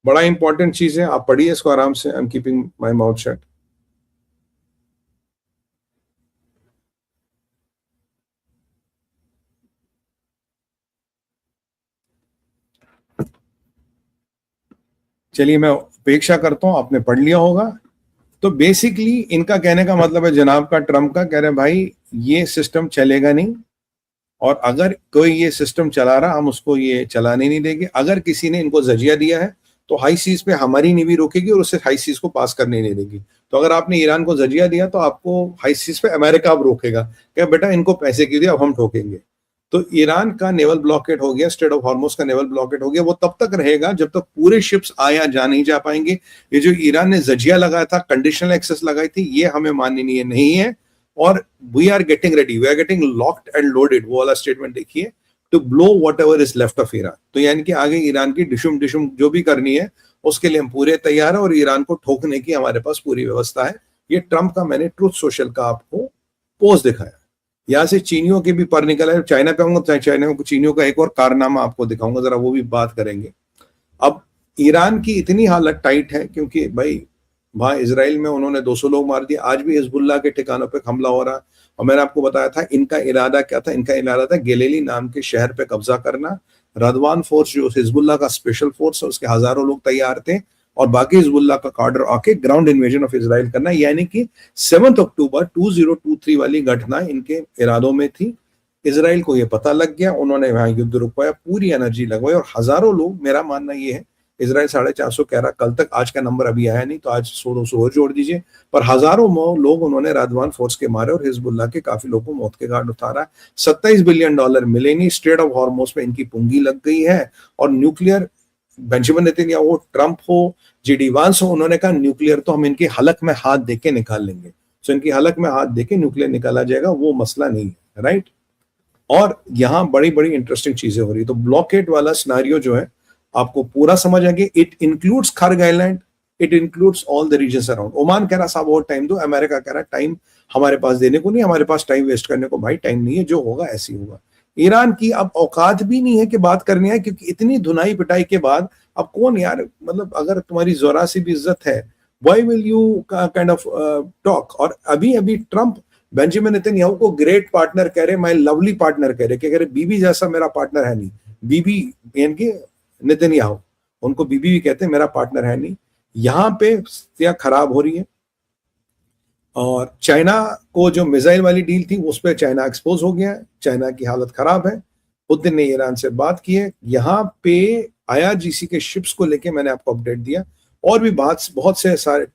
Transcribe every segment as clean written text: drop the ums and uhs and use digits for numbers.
बड़ा इंपॉर्टेंट चीज है, आप पढ़िए इसको आराम से। I am keeping my mouth shut. चलिए मैं अपेक्षा करता हूं आपने पढ़ लिया होगा। तो बेसिकली इनका कहने का मतलब है, जनाब का ट्रम्प का कह रहे हैं भाई ये सिस्टम चलेगा नहीं, और अगर कोई ये सिस्टम चला रहा हम उसको ये चलाने नहीं देंगे। अगर किसी ने इनको जजिया दिया है तो हाई सीज पे हमारी नेवी रोकेगी और उससे हाई सीज को पास करने नहीं देगी। तो अगर आपने ईरान को जजिया दिया तो आपको हाई सीज पे अमेरिका अब रोकेगा, क्या बेटा इनको पैसे क्यों दिए, अब हम ठोकेंगे। तो ईरान का नेवल ब्लॉकेट हो गया, स्ट्रेट ऑफ हॉर्मुज का नेवल ब्लॉकेट हो गया। वो तब तक रहेगा जब तक पूरे शिप्स आया जा नहीं जा पाएंगे। ये जो ईरान ने जजिया लगाया था, कंडीशनल एक्सेस लगाई थी, ये हमें माननीय नहीं है। और we are getting ready, we are getting locked and loaded, वो वाला स्टेटमेंट देखिए, to blow whatever is left of Iran. तो यानी कि आगे ईरान की डिशुम डिशुम जो भी करनी है उसके लिए हम पूरे तैयार है, और ईरान को ठोकने की हमारे पास पूरी व्यवस्था है। ये ट्रंप का मैंने ट्रूथ सोशल का आपको पोस्ट दिखाया। यहाँ से चीनियों के भी पर निकला है, चाइना पे आऊंगा, चाइना को चीनियों का एक और कारनामा आपको दिखाऊंगा, जरा वो भी बात करेंगे। अब ईरान की इतनी हालत टाइट है क्योंकि भाई वहां इसराइल में उन्होंने 200 लोग मार दिए, आज भी हिजबुल्लाह के ठिकानों पे हमला हो रहा। और मैंने आपको बताया था इनका इरादा क्या था, इनका इरादा था गेलेली नाम के शहर पे कब्जा करना। रदवान फोर्स जो हिजबुल्लाह का स्पेशल फोर्स है उसके हजारों लोग तैयार थे, और बाकी हिजबुल्लाह का कार्डर आके ग्राउंड इन्वेजन ऑफ इसराइल करना। यानी कि 7 अक्टूबर 2023 वाली घटना इनके इरादों में थी। इसराइल को यह पता लग गया, उन्होंने वहां युद्ध रुकवाया, पूरी एनर्जी लगवाई, और हजारों लोग, मेरा मानना यह है इसराइल 450 कह रहा कल तक, आज का नंबर अभी आया नहीं तो आज 100-200 और जोड़ दीजिए, पर हजारों लोग उन्होंने रादवान फोर्स के मारे, और हिजबुल्लाह के काफी लोगों को मौत के घाट उतारा। $27 बिलियन मिले नहीं, स्ट्रेट ऑफ हॉर्मुज में इनकी पूंगी लग गई है। और न्यूक्लियर, बेंजामिन नेतन्याहू हो, ट्रंप हो, जेडी वांस हो, उन्होंने कहा न्यूक्लियर तो हम इनकी हलक में हाथ देके निकाल लेंगे। सो इनकी हलक में हाथ देके न्यूक्लियर निकाला जाएगा, वो मसला नहीं है, राइट। और यहां बड़ी बड़ी इंटरेस्टिंग चीजें हो रही। तो ब्लॉकेट वाला सिनेरियो जो है आपको पूरा समझ आ गया। It includes Kharg island, it includes all the regions around. Oman कह रहा साहब और टाइम दो, अमेरिका कह रहा टाइम हमारे पास देने को नहीं, हमारे पास टाइम वेस्ट करने को भाई टाइम नहीं है, जो होगा ऐसी होगा। ईरान की अब औकात भी नहीं है कि बात करनी है, क्योंकि इतनी धुनाई पिटाई के बाद अब कौन यार, मतलब अगर तुम्हारी जरा सी भी इज्जत है, why will you kind of talk. और अभी अभी ट्रंप बेंजामिन नेतन्याहू को ग्रेट पार्टनर कह रहे, माय लवली पार्टनर कह रहे बीबी जैसा मेरा पार्टनर है नहीं। बीबी यानी कि नेतन्याहू, उनको बीबी भी कहते हैं, मेरा पार्टनर है नहीं। यहां पे स्थितियां खराब हो रही है। और चाइना को जो मिसाइल वाली डील थी उस पर चाइना एक्सपोज हो गया है, चाइना की हालत खराब है। पुतिन ने ईरान से बात की है। यहाँ पे IRGC के शिप्स को लेके मैंने आपको अपडेट दिया, और भी बहुत से सारे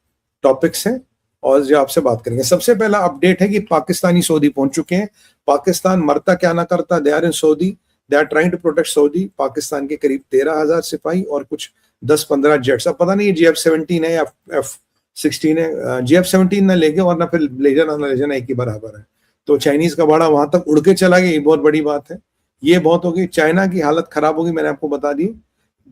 टॉपिक्स हैं और जो आपसे बात करेंगे। सबसे पहला अपडेट है कि पाकिस्तानी सऊदी पहुंच चुके हैं। पाकिस्तान मरता क्या ना करता, they are in Saudi, they are trying to protect Saudi. Pakistan के करीब 13,000 सिपाही और कुछ 10-15 जेट्स, अब पता नहीं GF-17 है या F-16 है। GF-17 ना लेके और ना फिर ले जाना ना ले जाना एक ही बराबर है। तो चाइनीज का भाड़ा वहां तक उड़ के चला गया, ये बहुत बड़ी बात है। ये बहुत हो गई। चाइना की हालत खराब होगी, मैंने आपको बता दी।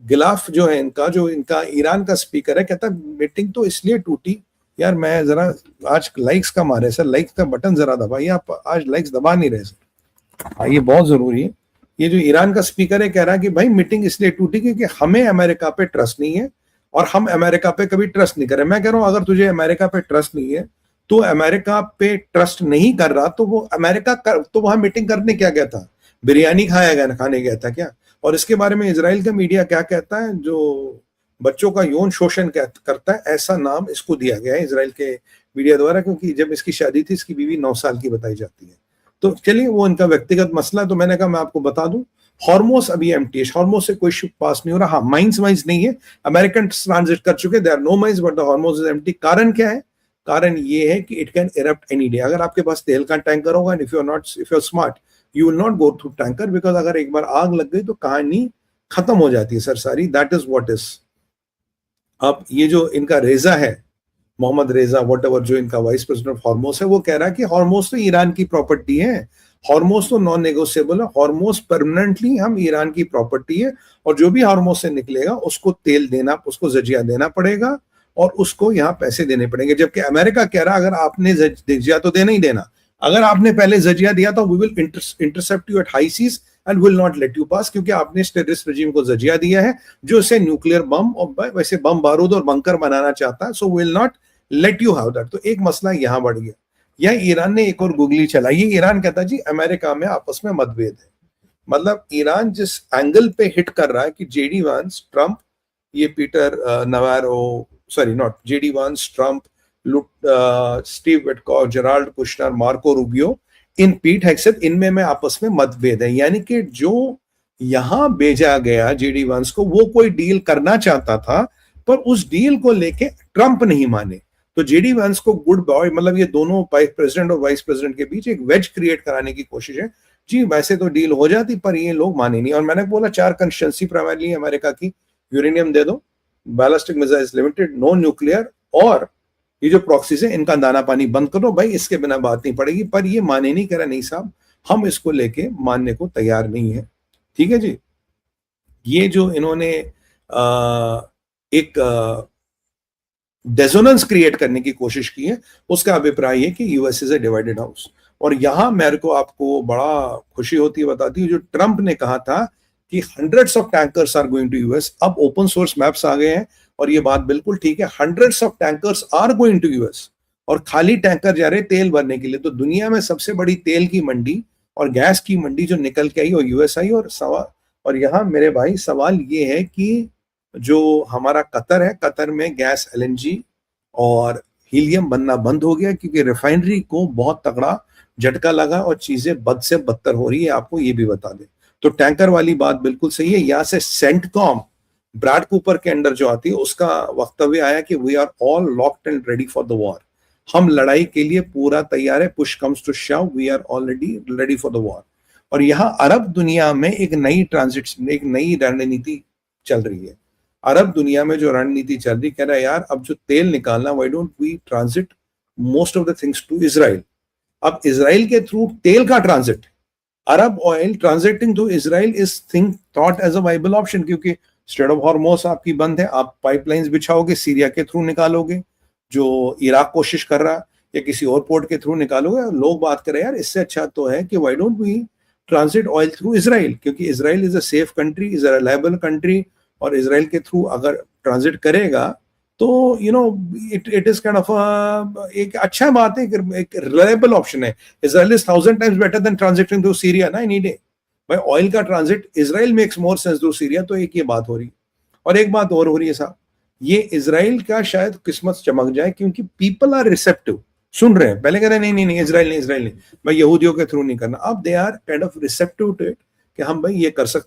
गिलाफ जो है इनका, जो इनका ईरान का स्पीकर है, कहता है मीटिंग तो इसलिए टूटी यार, मैं जरा आज लाइक्स का मारे सर, लाइक्स का बटन जरा दबाइए, आप आज लाइक्स दबा नहीं रहे सर, ये बहुत जरूरी है। ये जो ईरान का स्पीकर है कह रहा है कि भाई मीटिंग इसलिए टूटी क्योंकि हमें अमेरिका पे ट्रस्ट नहीं है, और हम अमेरिका पे कभी ट्रस्ट नहीं कर रहे। मैं कह रहा हूं अगर तुझे अमेरिका पे ट्रस्ट नहीं है, तो अमेरिका पे ट्रस्ट नहीं कर रहा, तो वो अमेरिका तो वहां मीटिंग करने क्या गया था, बिरयानी खाने गया था क्या। और इसके बारे में इसराइल का मीडिया क्या कहता है, जो बच्चों का यौन शोषण करता है, ऐसा नाम इसको दिया गया है इसराइल के मीडिया द्वारा, क्योंकि जब इसकी शादी थी इसकी बीवी 9 साल की बताई जाती है। तो चलिए वो इनका व्यक्तिगत मसला। तो मैंने कहा मैं आपको बता दूं, हॉर्मोस अभी एम्प्टी है, हॉर्मोस से कोई शिप पास नहीं हो रहा। हाँ, माइंस नहीं है, अमेरिकन ट्रांजिट कर चुके, there are no mines but the Hormuz is empty. कारण क्या है? कारण ये है कि it can erupt any day. अगर आपके पास तेल का टैंकर होगा, if you are smart you will not go through tanker, because अगर एक बार आग लग गई तो कहानी खत्म हो जाती है सर सारी। That is what is. अब ये जो इनका रेजा है, मोहम्मद रेजा व्हाटएवर, जो इनका वाइस प्रेसिडेंट ऑफ हॉर्मोस है, वो कह रहा है कि हॉर्मोस तो ईरान की प्रॉपर्टी है, हॉर्मोस तो नॉन नेगोशिएबल है, हॉर्मोस परमानेंटली हम ईरान की प्रॉपर्टी है, और जो भी हॉर्मोस से निकलेगा उसको तेल देना, उसको जजिया देना पड़ेगा, और उसको यहाँ पैसे देने पड़ेंगे। जबकि अमेरिका कह रहा अगर आपने जजिया तो देना ही देना, अगर आपने पहले जजिया दिया तो we will intercept you at high seas and will not let you pass, क्योंकि आपने इस टेररिस्ट रजीम को जजिया दिया है जो इसे न्यूक्लियर बम और वैसे बम बारूद और बंकर बनाना चाहता है, so will not let you have that. तो एक मसला यहां बढ़ गया। या ईरान ने एक और गुगली चलाई, ईरान कहता जी अमेरिका में आपस में मतभेद है। मतलब ईरान जिस एंगल पे हिट कर रहा है कि जेडी वांस, ट्रंप, ये Peter Navarro, sorry not JD Vance, Trump, Steve Witkoff, Gerald Kushner, Marco Rubio, इन पीट हेगसेथ, इनमें में आपस में मतभेद है। यानी कि जो यहां भेजा गया जेडी वांस को, वो कोई डील करना चाहता था, पर उस डील को लेके ट्रंप नहीं माने। तो जेडी वांस को गुड बॉय, मतलब ये दोनों प्रेसिडेंट और वाइस प्रेसिडेंट के बीच एक वेज क्रिएट कराने की कोशिश है। जी वैसे तो डील हो जाती, पर ये लोग माने नहीं। और मैंने बोला 4 कंस्टिट्यूंसी प्राइमरली अमेरिका की, यूरेनियम दे दो, ballistic missiles limited, no nuclear, और ये जो प्रॉक्सीज है इनका दाना पानी बंद करो भाई, इसके बिना बात नहीं पड़ेगी। पर ये माने नहीं, कह रहा नहीं साहब हम इसको लेके मानने को तैयार नहीं है। ठीक है जी। ये जो इन्होंने एक डेजोनेंस क्रिएट करने की कोशिश की है, उसका अभिप्राय है कि US is a divided house. और यहां मेरे को आपको बड़ा खुशी होती है बताती हूँ, जो ट्रंप ने कहा था कि hundreds of tankers are going to US, अब ओपन सोर्स मैप्स आ गए हैं और ये बात बिल्कुल ठीक है, hundreds of tankers are going to US, और खाली टैंकर जा रहे तेल भरने के लिए। तो दुनिया में सबसे बड़ी तेल की मंडी और गैस की मंडी जो निकल के आई वो यूएस आई। और यहाँ मेरे भाई सवाल ये है कि जो हमारा कतर है, कतर में गैस, एलएनजी और हीलियम बनना बंद हो गया क्योंकि रिफाइनरी को बहुत तगड़ा झटका लगा और चीजें बद से बदतर हो रही है, आपको ये भी बता दें। तो टैंकर वाली बात बिल्कुल सही है। यहाँ से सेंटकॉम ब्रैड कूपर के अंडर जो आती है, उसका वक्तव्य आया कि we are all locked and ready for the war, हम लड़ाई के लिए पूरा तैयार है, push comes to shove we are already ready for the war. और यहाँ अरब दुनिया में एक नई रणनीति चल रही है। अरब दुनिया में जो रणनीति चल रही, कह रहा है यार अब जो तेल निकालना, why don't we transit most of the things to Israel. अब इजराइल के थ्रू तेल का ट्रांजिट, अरब oil transiting to Israel is think thought as a viable option, क्योंकि स्ट्रेट ऑफ हॉर्मोस आपकी बंद है, आप पाइपलाइंस बिछाओगे, सीरिया के थ्रू निकालोगे, जो इराक कोशिश कर रहा, या किसी और पोर्ट के थ्रू निकालोगे। लोग बात कर रहे हैं यार इससे अच्छा तो है कि why don't we transit oil through Israel, क्योंकि Israel is a safe country, is a reliable country, और इजराइल के थ्रू अगर ट्रांजिट करेगा तो you know it is kind of एक अच्छा बात है, एक रिलायबल ऑप्शन है। Israel is 1000 times better than transiting through Syria ना एनी डे। भाई ऑयल का transit Israel makes more sense through Syria. तो एक ये बात हो रही है, और एक बात और हो रही है साहब, ये इजराइल का शायद किस्मत चमक जाए, क्योंकि पीपल आर रिसेप्टिव, सुन रहे हैं। पहले कह रहे हैं नहीं इजराइल नहीं, भाई यहूदियों के थ्रू नहीं करना। अब they are kind of receptive to it कि हम भाई ये कर सकते